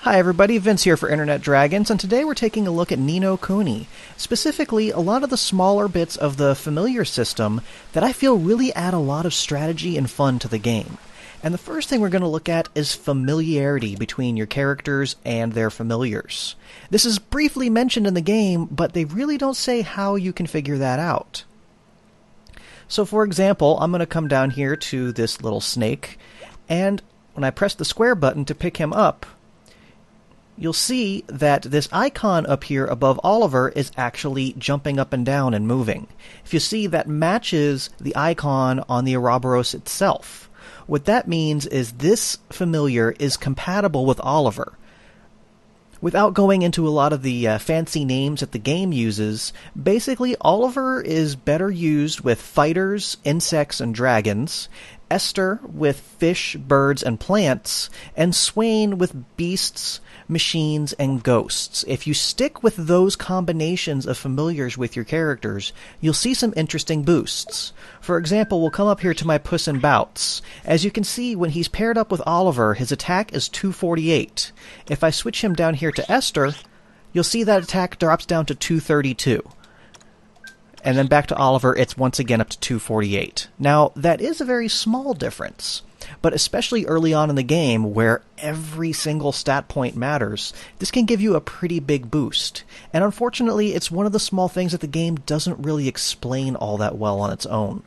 Hi everybody, Vince here for Internet Dragons, and today we're taking a look at Ni no Kuni. Specifically, a lot of the smaller bits of the familiar system that I feel really add a lot of strategy and fun to the game. And the first thing we're going to look at is familiarity between your characters and their familiars. This is briefly mentioned in the game, but they really don't say how you can figure that out. So for example, I'm going to come down here to this little snake, and when I press the square button to pick him up, you'll see that this icon up here above Oliver is actually jumping up and down and moving. If you see, that matches the icon on the Ouroboros itself. What that means is this familiar is compatible with Oliver. Without going into a lot of the fancy names that the game uses, basically Oliver is better used with fighters, insects, and dragons, Esther with fish, birds, and plants, and Swain with beasts, machines, and ghosts. If you stick with those combinations of familiars with your characters, you'll see some interesting boosts. For example, we'll come up here to my Puss in Boots. As you can see, when he's paired up with Oliver, his attack is 248. If I switch him down here to Esther, you'll see that attack drops down to 232. And then back to Oliver, it's once again up to 248. Now, that is a very small difference, but especially early on in the game, where every single stat point matters, this can give you a pretty big boost. And unfortunately, it's one of the small things that the game doesn't really explain all that well on its own.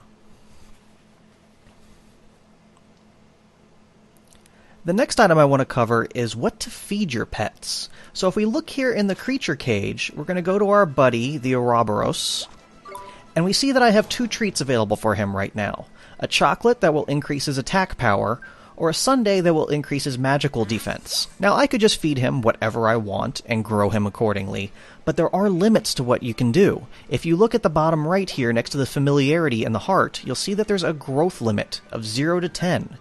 The next item I want to cover is what to feed your pets. So if we look here in the creature cage, we're going to go to our buddy, the Ouroboros, and we see that I have two treats available for him right now. A chocolate that will increase his attack power, or a sundae that will increase his magical defense. Now, I could just feed him whatever I want and grow him accordingly, but there are limits to what you can do. If you look at the bottom right here next to the familiarity and the heart, you'll see that there's a growth limit of 0 to 10.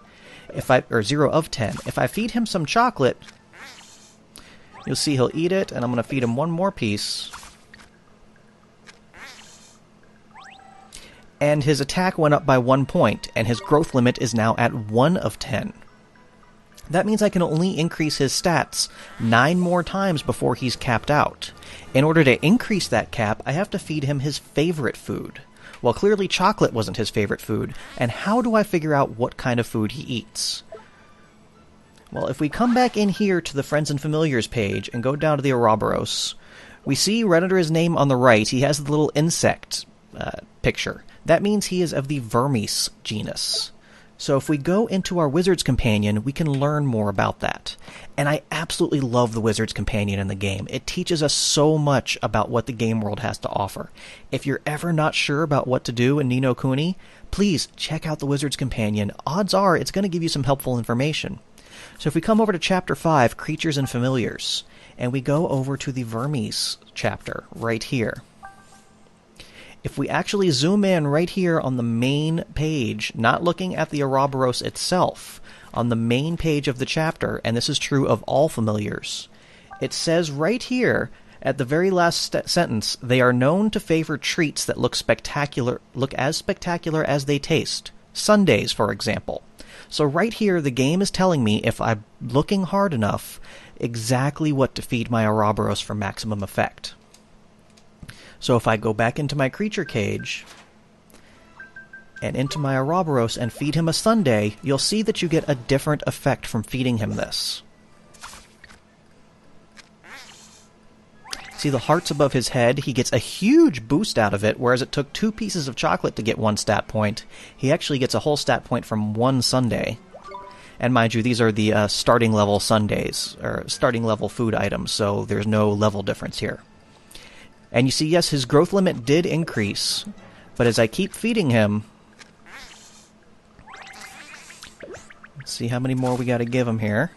0 of 10. If I feed him some chocolate, you'll see he'll eat it, and I'm going to feed him one more piece. And his attack went up by 1 point, and his growth limit is now at 1 of 10. That means I can only increase his stats 9 more times before he's capped out. In order to increase that cap, I have to feed him his favorite food. Well, clearly chocolate wasn't his favorite food, and how do I figure out what kind of food he eats? Well, if we come back in here to the Friends and Familiars page and go down to the Ouroboros, we see right under his name on the right, he has the little insect picture. That means he is of the Vermes genus. So if we go into our Wizard's Companion, we can learn more about that. And I absolutely love the Wizard's Companion in the game. It teaches us so much about what the game world has to offer. If you're ever not sure about what to do in Ni no Kuni, please check out the Wizard's Companion. Odds are it's going to give you some helpful information. So if we come over to Chapter 5, Creatures and Familiars, and we go over to the Vermes chapter right here. If we actually zoom in right here on the main page, not looking at the Ouroboros itself, on the main page of the chapter, and this is true of all familiars, it says right here at the very last sentence, they are known to favor treats that look as spectacular as they taste. Sundaes, for example. So right here, the game is telling me, if I'm looking hard enough, exactly what to feed my Ouroboros for maximum effect. So if I go back into my creature cage and into my Ouroboros and feed him a sundae, you'll see that you get a different effect from feeding him this. See the hearts above his head? He gets a huge boost out of it, whereas it took 2 pieces of chocolate to get 1 stat point. He actually gets a whole stat point from 1 sundae. And mind you, these are the starting level sundaes, or starting level food items, so there's no level difference here. And you see, yes, his growth limit did increase, but as I keep feeding him, let's see how many more we got to give him here.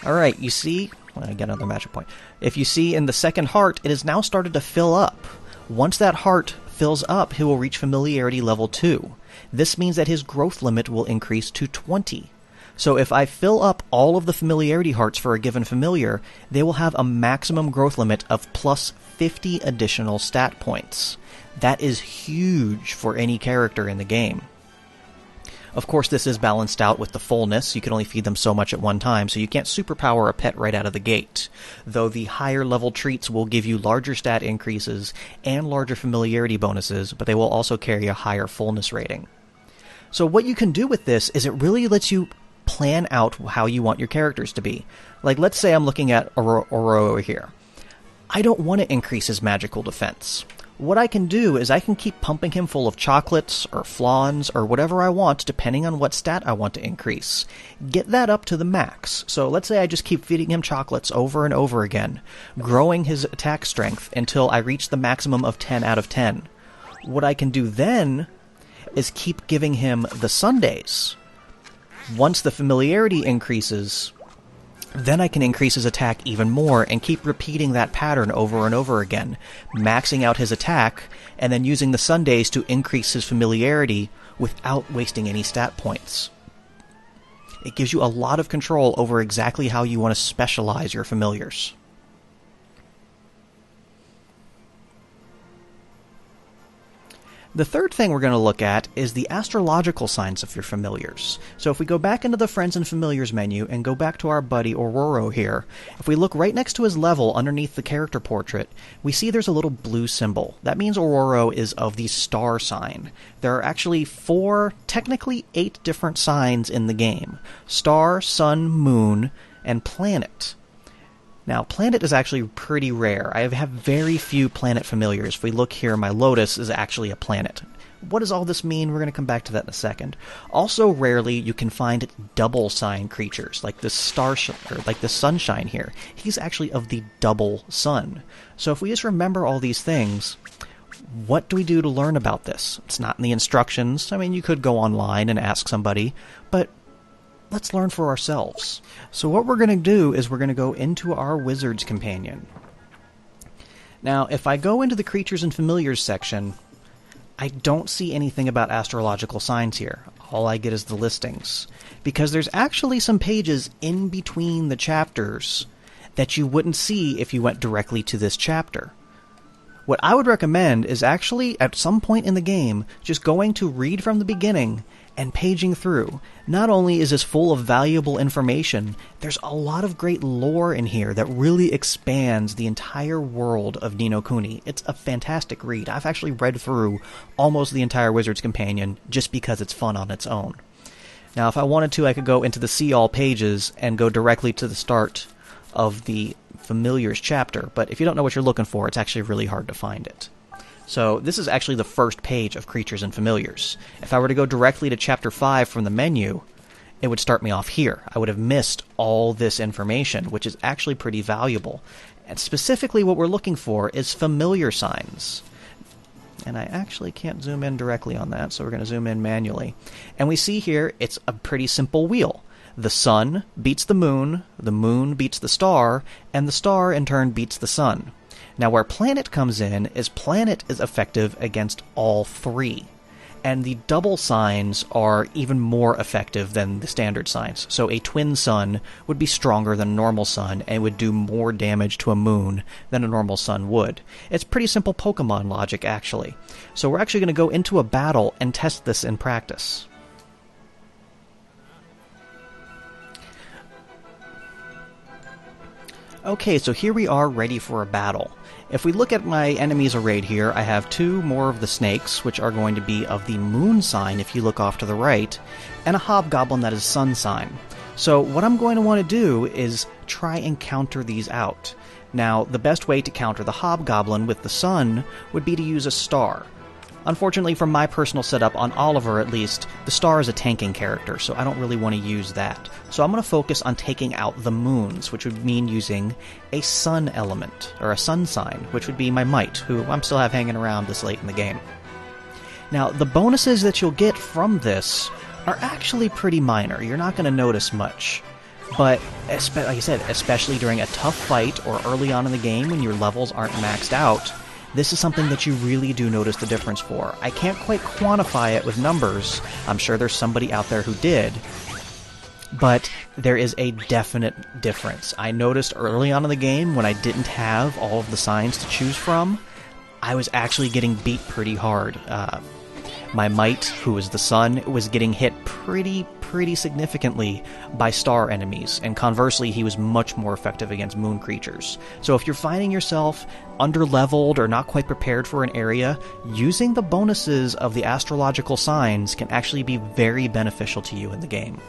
Alright, you see, well, I get another magic point. If you see in the second heart, it has now started to fill up. Once that heart fills up, he will reach familiarity level 2. This means that his growth limit will increase to 20. So if I fill up all of the familiarity hearts for a given familiar, they will have a maximum growth limit of plus 50 additional stat points. That is huge for any character in the game. Of course, this is balanced out with the fullness. You can only feed them so much at one time, so you can't superpower a pet right out of the gate. Though the higher level treats will give you larger stat increases and larger familiarity bonuses, but they will also carry a higher fullness rating. So what you can do with this is it really lets you plan out how you want your characters to be. Like, let's say I'm looking at Oro here. I don't want to increase his magical defense. What I can do is I can keep pumping him full of chocolates or flans or whatever I want, depending on what stat I want to increase. Get that up to the max. So let's say I just keep feeding him chocolates over and over again, growing his attack strength until I reach the maximum of 10 out of 10. What I can do then is keep giving him the sundaes. Once the familiarity increases, then I can increase his attack even more and keep repeating that pattern over and over again, maxing out his attack, and then using the sundaes to increase his familiarity without wasting any stat points. It gives you a lot of control over exactly how you want to specialize your familiars. The third thing we're going to look at is the astrological signs of your familiars. So if we go back into the Friends and Familiars menu and go back to our buddy Aurora here, if we look right next to his level underneath the character portrait, we see there's a little blue symbol. That means Aurora is of the star sign. There are actually 4, technically 8 different signs in the game. Star, sun, moon, and planet. Now, planet is actually pretty rare. I have very few planet familiars. If we look here, my Lotus is actually a planet. What does all this mean? We're going to come back to that in a second. Also, rarely you can find double sign creatures, like this like the sunshine here. He's actually of the double sun. So if we just remember all these things, what do we do to learn about this? It's not in the instructions. I mean, you could go online and ask somebody, but let's learn for ourselves. So what we're going to do is we're going to go into our Wizard's Companion. Now, if I go into the Creatures and Familiars section, I don't see anything about astrological signs here. All I get is the listings. Because there's actually some pages in between the chapters that you wouldn't see if you went directly to this chapter. What I would recommend is actually, at some point in the game, just going to read from the beginning and paging through. Not only is this full of valuable information, there's a lot of great lore in here that really expands the entire world of Ni no Kuni. It's a fantastic read. I've actually read through almost the entire Wizard's Companion just because it's fun on its own. Now, if I wanted to, I could go into the See All pages and go directly to the start of the Familiars chapter, but if you don't know what you're looking for, it's actually really hard to find it. So this is actually the first page of Creatures and Familiars. If I were to go directly to Chapter 5 from the menu, it would start me off here. I would have missed all this information, which is actually pretty valuable. And specifically what we're looking for is familiar signs. And I actually can't zoom in directly on that, so we're going to zoom in manually. And we see here it's a pretty simple wheel. The sun beats the moon beats the star, and the star in turn beats the sun. Now where planet comes in is planet is effective against all 3. And the double signs are even more effective than the standard signs. So a twin sun would be stronger than a normal sun and would do more damage to a moon than a normal sun would. It's pretty simple Pokemon logic, actually. So we're actually going to go into a battle and test this in practice. Okay, so here we are ready for a battle. If we look at my enemies arrayed here, I have 2 more of the snakes, which are going to be of the moon sign if you look off to the right, and a hobgoblin that is sun sign. So what I'm going to want to do is try and counter these out. Now, the best way to counter the hobgoblin with the sun would be to use a star. Unfortunately, for my personal setup, on Oliver at least, the star is a tanking character, so I don't really want to use that. So I'm going to focus on taking out the moons, which would mean using a sun element, or a sun sign, which would be my Might, who I'm still have hanging around this late in the game. Now, the bonuses that you'll get from this are actually pretty minor. You're not going to notice much. But, like I said, especially during a tough fight or early on in the game when your levels aren't maxed out, this is something that you really do notice the difference for. I can't quite quantify it with numbers. I'm sure there's somebody out there who did. But there is a definite difference. I noticed early on in the game when I didn't have all of the signs to choose from, I was actually getting beat pretty hard. My Might, who is the sun, was getting hit pretty significantly by star enemies, and conversely, he was much more effective against moon creatures. So if you're finding yourself under-leveled or not quite prepared for an area, using the bonuses of the astrological signs can actually be very beneficial to you in the game.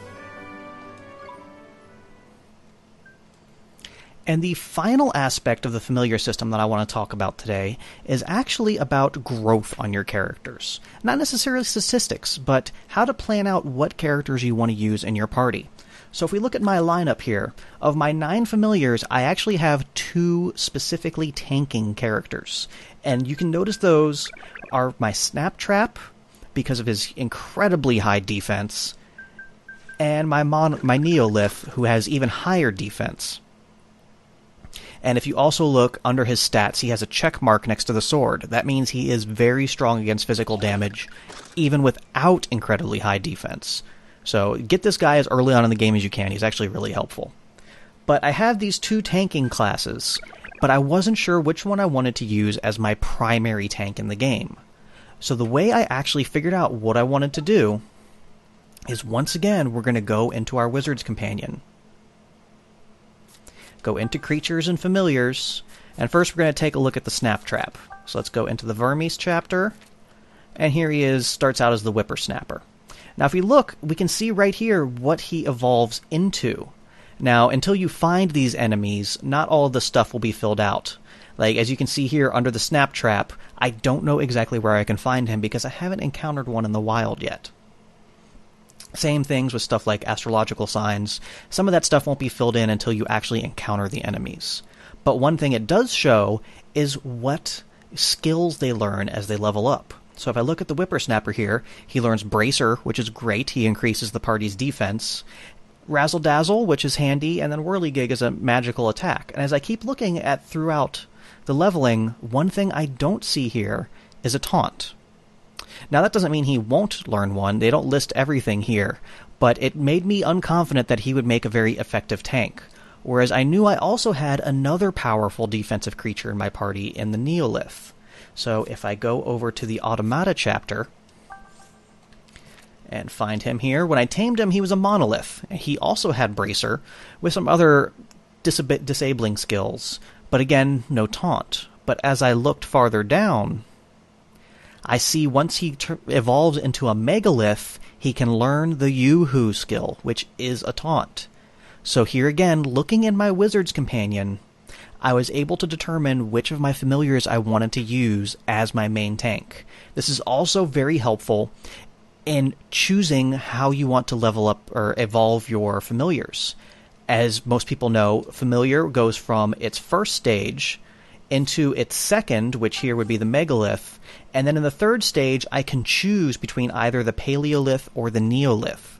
And the final aspect of the familiar system that I want to talk about today is actually about growth on your characters. Not necessarily statistics, but how to plan out what characters you want to use in your party. So if we look at my lineup here, of my 9 familiars, I actually have 2 specifically tanking characters. And you can notice those are my Snaptrap, because of his incredibly high defense, and my Neolith, who has even higher defense. And if you also look under his stats, he has a check mark next to the sword. That means he is very strong against physical damage, even without incredibly high defense. So get this guy as early on in the game as you can. He's actually really helpful. But I have these 2 tanking classes, but I wasn't sure which one I wanted to use as my primary tank in the game. So the way I actually figured out what I wanted to do is, once again, we're going to go into our Wizard's Companion. Go into Creatures and Familiars, and first we're going to take a look at the Snaptrap. So let's go into the Vermes chapter, and here he is, starts out as the Whippersnapper. Now if we look, we can see right here what he evolves into. Now, until you find these enemies, not all of the stuff will be filled out. Like, as you can see here under the Snaptrap, I don't know exactly where I can find him because I haven't encountered one in the wild yet. Same things with stuff like astrological signs. Some of that stuff won't be filled in until you actually encounter the enemies. But one thing it does show is what skills they learn as they level up. So if I look at the Whippersnapper here, he learns Bracer, which is great. He increases the party's defense. Razzle Dazzle, which is handy, and then Whirligig is a magical attack. And as I keep looking at throughout the leveling, one thing I don't see here is a taunt. Now, that doesn't mean he won't learn one. They don't list everything here, but it made me unconfident that he would make a very effective tank. Whereas I knew I also had another powerful defensive creature in my party in the Neolith. So if I go over to the Automata chapter and find him here, when I tamed him, he was a Monolith. He also had Bracer with some other disabling skills, but again, no taunt. But as I looked farther down, I see once he evolves into a Megalith, he can learn the Yoo-Hoo skill, which is a taunt. So here again, looking in my Wizard's Companion, I was able to determine which of my familiars I wanted to use as my main tank. This is also very helpful in choosing how you want to level up or evolve your familiars. As most people know, familiar goes from its first stage into its second, which here would be the Megalith, and then in the third stage, I can choose between either the Paleolith or the Neolith.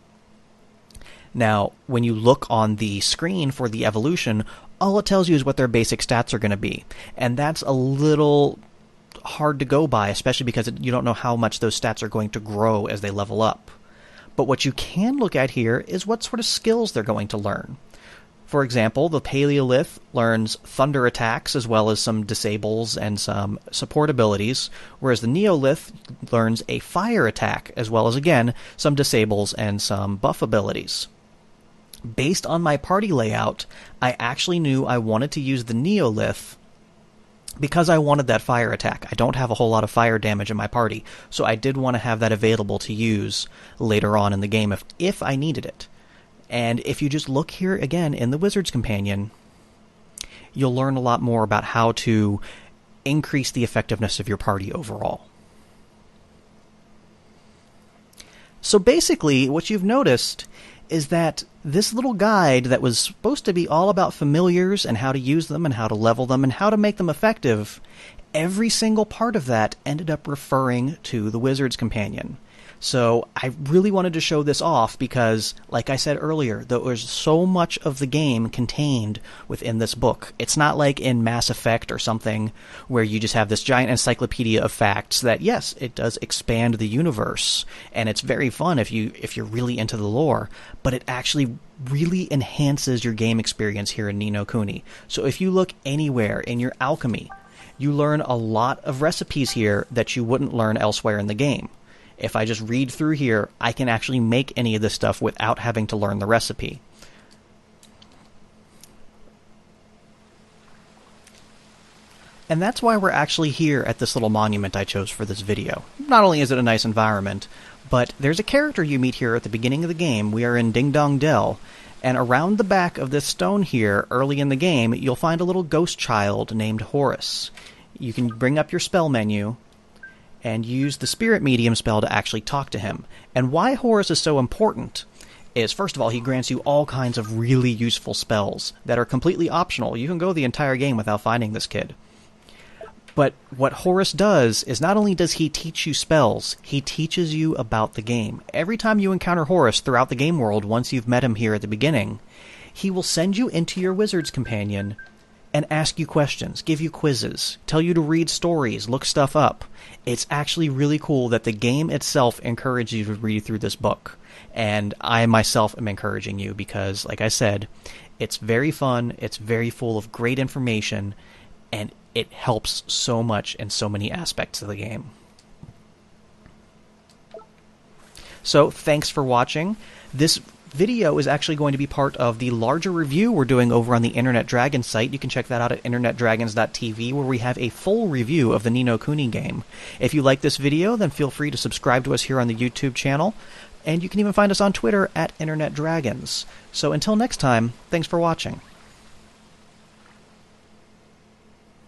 Now, when you look on the screen for the evolution, all it tells you is what their basic stats are going to be, and that's a little hard to go by, especially because you don't know how much those stats are going to grow as they level up. But what you can look at here is what sort of skills they're going to learn. For example, the Paleolith learns thunder attacks as well as some disables and some support abilities, whereas the Neolith learns a fire attack as well as, again, some disables and some buff abilities. Based on my party layout, I actually knew I wanted to use the Neolith because I wanted that fire attack. I don't have a whole lot of fire damage in my party, so I did want to have that available to use later on in the game if I needed it. And if you just look here again in the Wizard's Companion, you'll learn a lot more about how to increase the effectiveness of your party overall. So basically, what you've noticed is that this little guide that was supposed to be all about familiars and how to use them and how to level them and how to make them effective, every single part of that ended up referring to the Wizard's Companion. So I really wanted to show this off because, like I said earlier, there was so much of the game contained within this book. It's not like in Mass Effect or something where you just have this giant encyclopedia of facts that, yes, it does expand the universe, and it's very fun if you're really into the lore, but it actually really enhances your game experience here in Ni no Kuni. So if you look anywhere in your alchemy, you learn a lot of recipes here that you wouldn't learn elsewhere in the game. If I just read through here, I can actually make any of this stuff without having to learn the recipe. And that's why we're actually here at this little monument I chose for this video. Not only is it a nice environment, but there's a character you meet here at the beginning of the game. We are in Ding Dong Dell, and around the back of this stone here, early in the game, you'll find a little ghost child named Horus. You can bring up your spell menu and use the Spirit Medium spell to actually talk to him. And why Horus is so important is, first of all, he grants you all kinds of really useful spells that are completely optional. You can go the entire game without finding this kid. But what Horus does is not only does he teach you spells, he teaches you about the game. Every time you encounter Horus throughout the game world, once you've met him here at the beginning, he will send you into your wizard's companion and ask you questions, give you quizzes, tell you to read stories, look stuff up. It's actually really cool that the game itself encourages you to read through this book. And I myself am encouraging you because, like I said, it's very fun, it's very full of great information, and it helps so much in so many aspects of the game. So, thanks for watching. This video is actually going to be part of the larger review we're doing over on the Internet Dragons site. You can check that out at internetdragons.tv, where we have a full review of the Ni no Kuni game. If you like this video, then feel free to subscribe to us here on the YouTube channel, and you can even find us on Twitter at Internet Dragons. So until next time, thanks for watching.